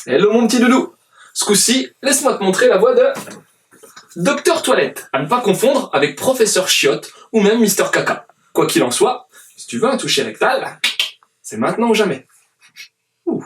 Hello mon petit doudou. Ce coup-ci, laisse-moi te montrer la voix de Docteur Toilette, à ne pas confondre avec Professeur Chiotte ou même Mister Caca. Quoi qu'il en soit, si tu veux un toucher rectal, c'est maintenant ou jamais. Ouh.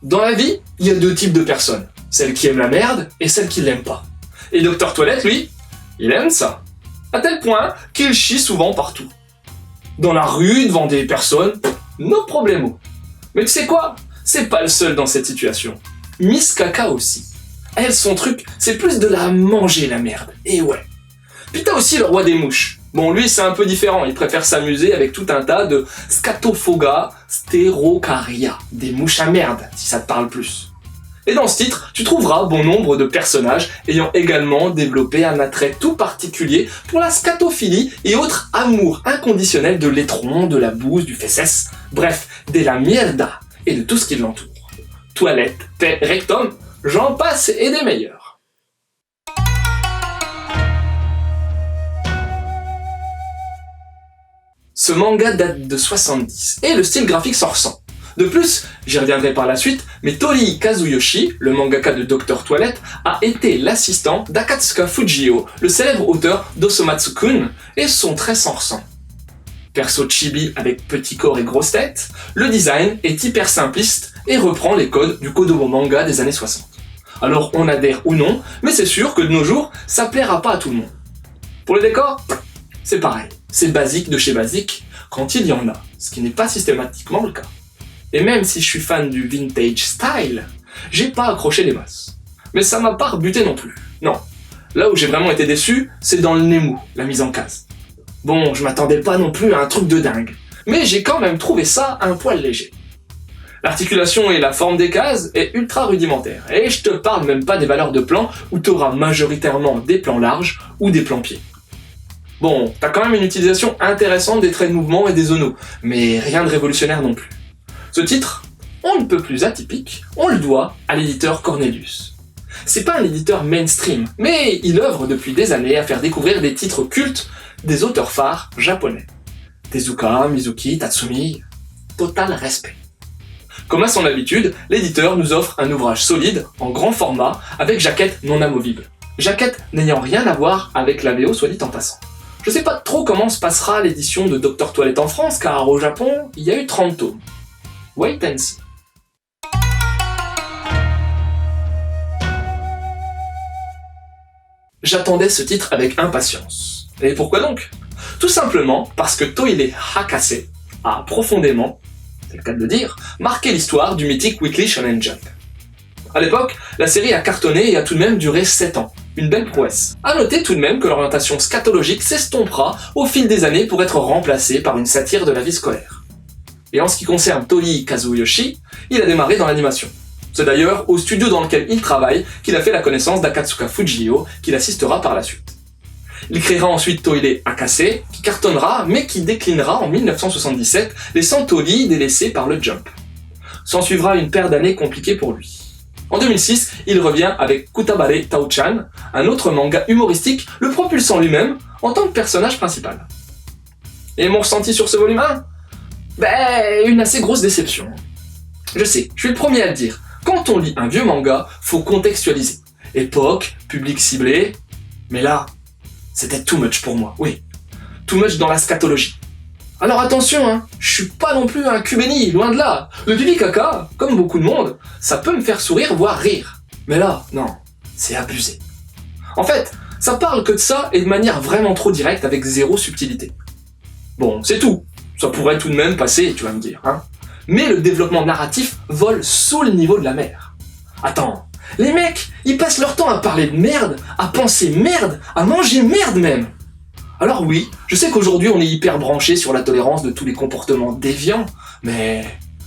Dans la vie, il y a deux types de personnes. Celles qui aiment la merde et celles qui l'aiment pas. Et Docteur Toilette, lui, il aime ça. À tel point qu'il chie souvent partout. Dans la rue, devant des personnes, no problemo. Mais tu sais quoi? C'est pas le seul dans cette situation. Miss Caca aussi. Elle, son truc, c'est plus de la manger la merde. Et ouais. Puis t'as aussi le roi des mouches. Bon, lui, c'est un peu différent. Il préfère s'amuser avec tout un tas de Scatophoga sterocaria, des mouches à merde, si ça te parle plus. Et dans ce titre, tu trouveras bon nombre de personnages ayant également développé un attrait tout particulier pour la scatophilie et autres amours inconditionnels de l'étron, de la bouse, du fesses, bref, de la mierda et de tout ce qui l'entoure. Toilette, thé, rectum, j'en passe et des meilleurs. Ce manga date de 70 et le style graphique s'en ressent. De plus, j'y reviendrai par la suite, mais Torii Kazuyoshi, le mangaka de Docteur Toilette, a été l'assistant d'Akatsuka Fujio, le célèbre auteur d'Osomatsu-kun, et son trait s'en ressent. Perso chibi avec petit corps et grosse tête, le design est hyper simpliste et reprend les codes du Kodomo manga des années 60. Alors on adhère ou non, mais c'est sûr que de nos jours, ça plaira pas à tout le monde. Pour le décor, c'est pareil, c'est basique de chez basique quand il y en a, ce qui n'est pas systématiquement le cas. Et même si je suis fan du vintage style, j'ai pas accroché les masses. Mais ça m'a pas rebuté non plus. Non. Là où j'ai vraiment été déçu, c'est dans le Nemu, la mise en case. Bon, je m'attendais pas non plus à un truc de dingue, mais j'ai quand même trouvé ça un poil léger. L'articulation et la forme des cases est ultra rudimentaire, et je te parle même pas des valeurs de plans où t'auras majoritairement des plans larges ou des plans pieds. Bon, t'as quand même une utilisation intéressante des traits de mouvement et des zonos, mais rien de révolutionnaire non plus. Ce titre, on ne peut plus atypique, on le doit à l'éditeur Cornelius. C'est pas un éditeur mainstream, mais il œuvre depuis des années à faire découvrir des titres cultes des auteurs phares japonais. Tezuka, Mizuki, Tatsumi, total respect. Comme à son habitude, l'éditeur nous offre un ouvrage solide, en grand format, avec jaquette non amovible. Jaquette n'ayant rien à voir avec la VO, soit dit en passant. Je sais pas trop comment se passera l'édition de Docteur Toilette en France, car au Japon, il y a eu 30 tomes. Wait and see. J'attendais ce titre avec impatience. Et pourquoi donc? Tout simplement parce que Toire Hakase a profondément, c'est le cas de le dire, marqué l'histoire du mythique Weekly Shonen Jump. À l'époque, la série a cartonné et a tout de même duré 7 ans. Une belle prouesse. A noter tout de même que l'orientation scatologique s'estompera au fil des années pour être remplacée par une satire de la vie scolaire. Et en ce qui concerne Torii Kazuyoshi, il a démarré dans l'animation. C'est d'ailleurs au studio dans lequel il travaille qu'il a fait la connaissance d'Akatsuka Fujio, qui l'assistera par la suite. Il créera ensuite Toire Hakase, qui cartonnera, mais qui déclinera en 1977, laissant Torii délaissé par le Jump. S'en suivra une paire d'années compliquées pour lui. En 2006, il revient avec Kutabare Tao-chan, un autre manga humoristique, le propulsant lui-même en tant que personnage principal. Et mon ressenti sur ce volume 1 ? Une assez grosse déception. Je sais, je suis le premier à le dire. Quand on lit un vieux manga, faut contextualiser. Époque, public ciblé... Mais là, c'était too much pour moi, oui. Too much dans la scatologie. Alors attention, hein, je suis pas non plus un cubéni, loin de là. Le pipi caca, comme beaucoup de monde, ça peut me faire sourire, voire rire. Mais là, non, c'est abusé. En fait, ça parle que de ça et de manière vraiment trop directe avec zéro subtilité. Bon, c'est tout. Ça pourrait tout de même passer, tu vas me dire, hein. Mais le développement narratif vole sous le niveau de la mer. Attends, les mecs, ils passent leur temps à parler de merde, à penser merde, à manger merde même. Alors oui, je sais qu'aujourd'hui on est hyper branché sur la tolérance de tous les comportements déviants, mais...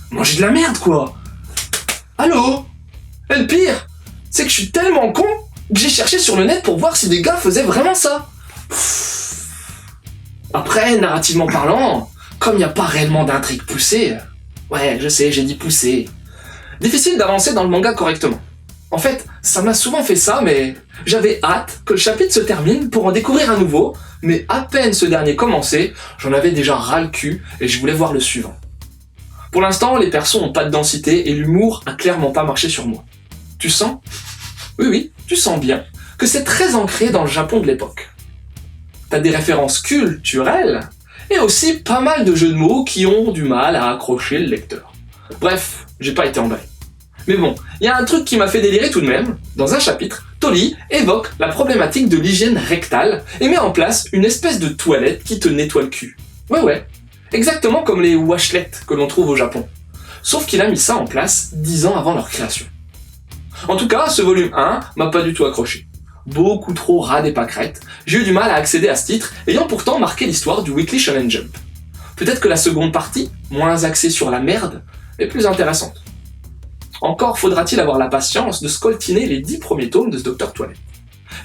manger de la merde quoi. Allô? Et le pire, c'est que je suis tellement con que j'ai cherché sur le net pour voir si des gars faisaient vraiment ça. Après, narrativement parlant, comme il n'y a pas réellement d'intrigue poussée, ouais, je sais, j'ai dit poussée, difficile d'avancer dans le manga correctement. En fait, ça m'a souvent fait ça, mais j'avais hâte que le chapitre se termine pour en découvrir un nouveau, mais à peine ce dernier commençait, j'en avais déjà ras le cul et je voulais voir le suivant. Pour l'instant, les persos ont pas de densité et l'humour a clairement pas marché sur moi. Tu sens? Oui, tu sens bien que c'est très ancré dans le Japon de l'époque. T'as des références culturelles et aussi pas mal de jeux de mots qui ont du mal à accrocher le lecteur. Bref, j'ai pas été emballé. Mais bon, il y a un truc qui m'a fait délirer tout de même. Dans un chapitre, Tolly évoque la problématique de l'hygiène rectale et met en place une espèce de toilette qui te nettoie le cul. Ouais, exactement comme les washlettes que l'on trouve au Japon. Sauf qu'il a mis ça en place 10 ans avant leur création. En tout cas, ce volume 1 m'a pas du tout accroché. Beaucoup trop rade et pâquerette, j'ai eu du mal à accéder à ce titre, ayant pourtant marqué l'histoire du Weekly Shonen Jump. Peut-être que la seconde partie, moins axée sur la merde, est plus intéressante. Encore faudra-t-il avoir la patience de scoltiner les 10 premiers tomes de ce Dr. Toilette.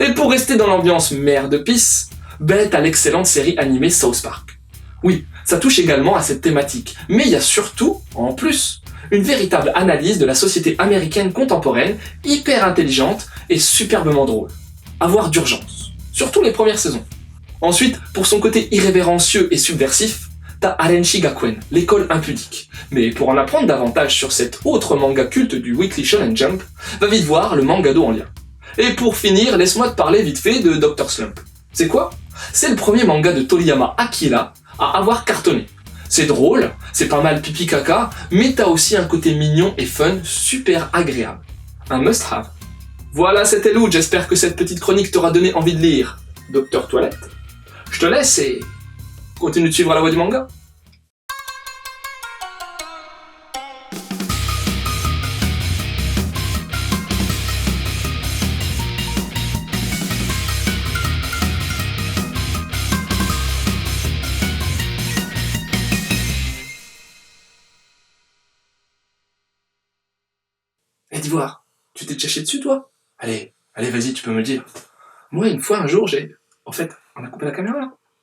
Et pour rester dans l'ambiance mère de pisse, bête à l'excellente série animée South Park. Oui, ça touche également à cette thématique, mais il y a surtout, en plus, une véritable analyse de la société américaine contemporaine, hyper intelligente et superbement drôle. À voir d'urgence, surtout les premières saisons. Ensuite, pour son côté irrévérencieux et subversif, t'as Arenshi Gakuen, l'école impudique. Mais pour en apprendre davantage sur cet autre manga culte du Weekly Shonen Jump, va vite voir le Mangado en lien. Et pour finir, laisse-moi te parler vite fait de Dr. Slump. C'est quoi? C'est le premier manga de Toriyama Akira à avoir cartonné. C'est drôle, c'est pas mal pipi caca, mais t'as aussi un côté mignon et fun super agréable. Un must-have. Voilà, c'était Lou, j'espère que cette petite chronique t'aura donné envie de lire Dr. Toilette. Je te laisse et continue de suivre la voie du manga. Eh, d'Ivoire, tu t'es déjà chié dessus, toi? Allez, vas-y, tu peux me le dire. Moi, une fois, un jour, En fait, on a coupé la caméra, là.